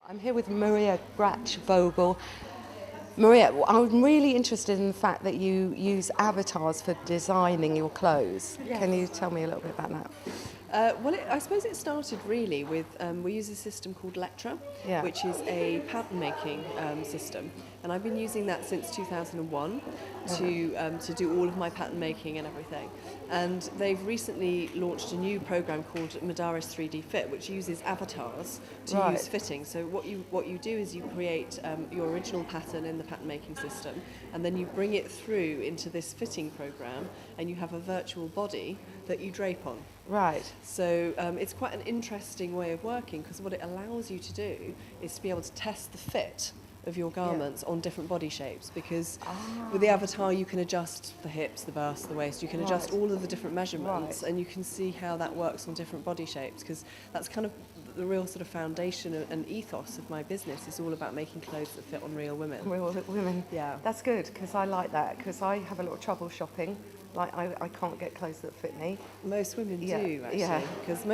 I'm here with Maria Grachvogel. Maria, I'm really interested in the fact that you use avatars for designing your clothes. Yes. Can you tell me a little bit about that? I suppose it started really with, we use a system called Lectra, Yeah. which is a pattern making system. And I've been using that since 2001 to do all of my pattern making and everything. And they've recently launched a new program called Madaris 3D Fit, which uses avatars to Right. use fitting. So what you do is you create your original pattern in the pattern making system, and then you bring it through into this fitting program, and you have a virtual body that you drape on. Right. So it's quite an interesting way of working, because what it allows you to do is to be able to test the fit of your garments on different body shapes, because with the avatar you can adjust the hips, the bust, the waist, you can adjust all of the different measurements, and you can see how that works on different body shapes, because that's kind of the real sort of foundation and ethos of my business. Is all about making clothes that fit on real women. Real women. Yeah. That's good, because I like that, because I have a lot of trouble shopping. Like, I can't get clothes that fit me. Most women do, actually, because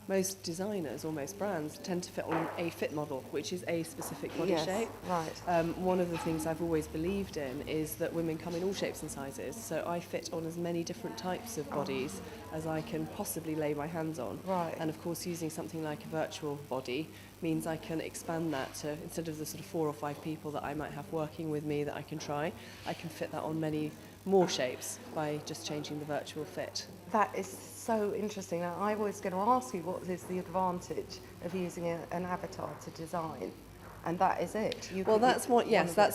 most designers or most brands tend to fit on a fit model, which is a specific body shape. Right. One of the things I've always believed in is that women come in all shapes and sizes, so I fit on as many different types of bodies as I can possibly lay my hands on. Right. And of course, using something like a virtual body means I can expand that to, instead of the sort of 4 or 5 people that I might have working with me that I can try, I can fit that on many more shapes by just changing the virtual fit. That is so interesting. Now, I was going to ask you, what is the advantage of using an avatar to design? And that is it. That's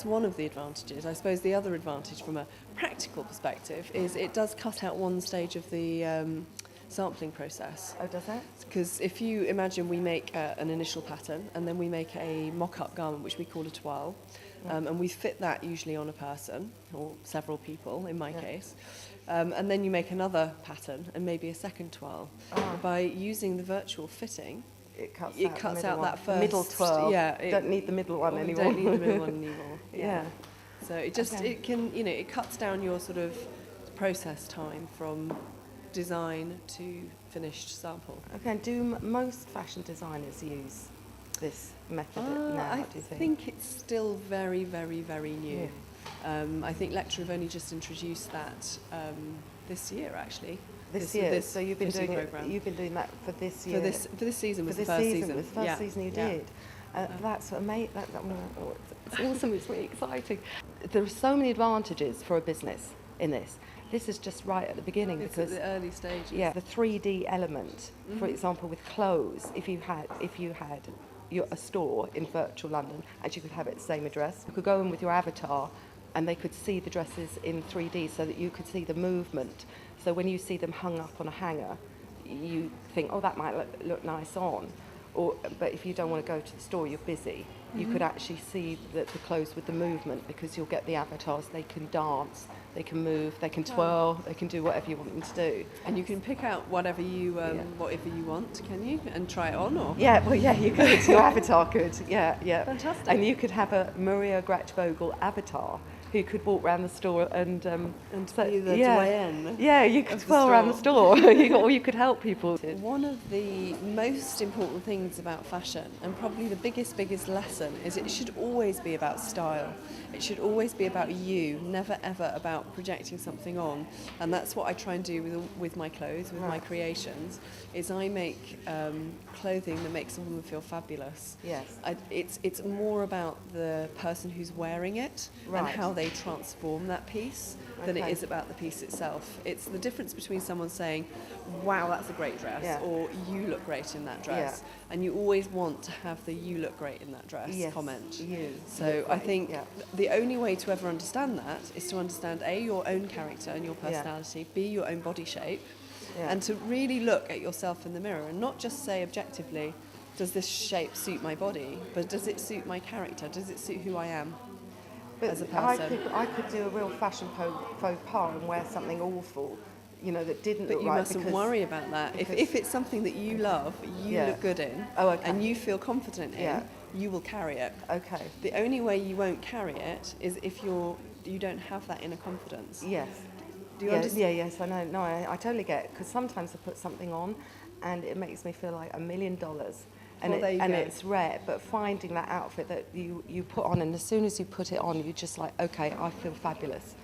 one of the advantages. I suppose the other advantage from a practical perspective is it does cut out one stage of the sampling process. Oh, does it? Because if you imagine we make an initial pattern, and then we make a mock-up garment, which we call a toile, and we fit that usually on a person, or several people in my case, and then you make another pattern and maybe a second toile. By using the virtual fitting, it cuts out that first middle twirl. Yeah, don't need the middle one anymore. Don't need the middle one anymore. Yeah. So it just it can it cuts down your sort of process time from design to finished sample. Okay. And do most fashion designers use this method now? I Do you think it's still very, very, very new. Yeah. I think Lectra have only just introduced that this year, actually. This year. This so you've been doing program. You've been doing that for this year. For this season was for the this first season. season. It was the first season you did. That's amazing. It's awesome. It's really exciting. There are so many advantages for a business in this. This is just right at the beginning, It's because at the early stages. yeah, the 3D element. For example, with clothes, if you had a store in virtual London, and you could have it the same address, you could go in with your avatar, and they could see the dresses in 3D, so that you could see the movement. So when you see them hung up on a hanger, you think, oh, that might look nice on. But if you don't want to go to the store, you're busy, you could actually see the clothes with the movement, because you'll get the avatars. They can dance, they can move, they can twirl, they can do whatever you want them to do. And you can pick out whatever you want, can you? And try it on, or? Yeah, well, yeah, you could. Your avatar could. Yeah. Fantastic. And you could have a Maria Grachvogel avatar who could walk around the store and be the doyenne. Yeah, you could of the twirl around the store, or you could help people. One of the most important things about fashion, and probably the biggest lesson, is it should always be about style. It should always be about you, never ever about projecting something on. And that's what I try and do with my clothes, with my creations, is I make clothing that makes a woman feel fabulous. Yes. It's more about the person who's wearing it and how they transform that piece than it is about the piece itself. It's the difference between someone saying, wow, that's a great dress, or you look great in that dress. And you always want to have the you look great in that dress comment. So I think the only way to ever understand that is to understand A, your own character and your personality, B, your own body shape, and to really look at yourself in the mirror and not just say objectively, does this shape suit my body, but does it suit my character? Does it suit who I am? But as a person. I could do a real fashion faux pas and wear something awful, that didn't But look you right. mustn't worry about that. If it's something that you love, you look good in, and you feel confident in, you will carry it. Okay. The only way you won't carry it is if you don't have that inner confidence. Yes. Do you understand? Yes, I know. No, I totally get it, because sometimes I put something on and it makes me feel like $1 million. And, Well, there you and go. it's rare, but finding that outfit that you put on, and as soon as you put it on, you're just like, okay, I feel fabulous.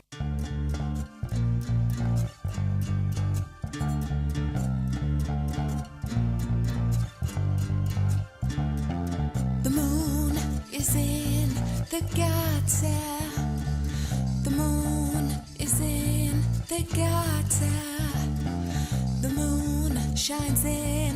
The moon is in the gutter. The moon is in the gutter. The moon shines in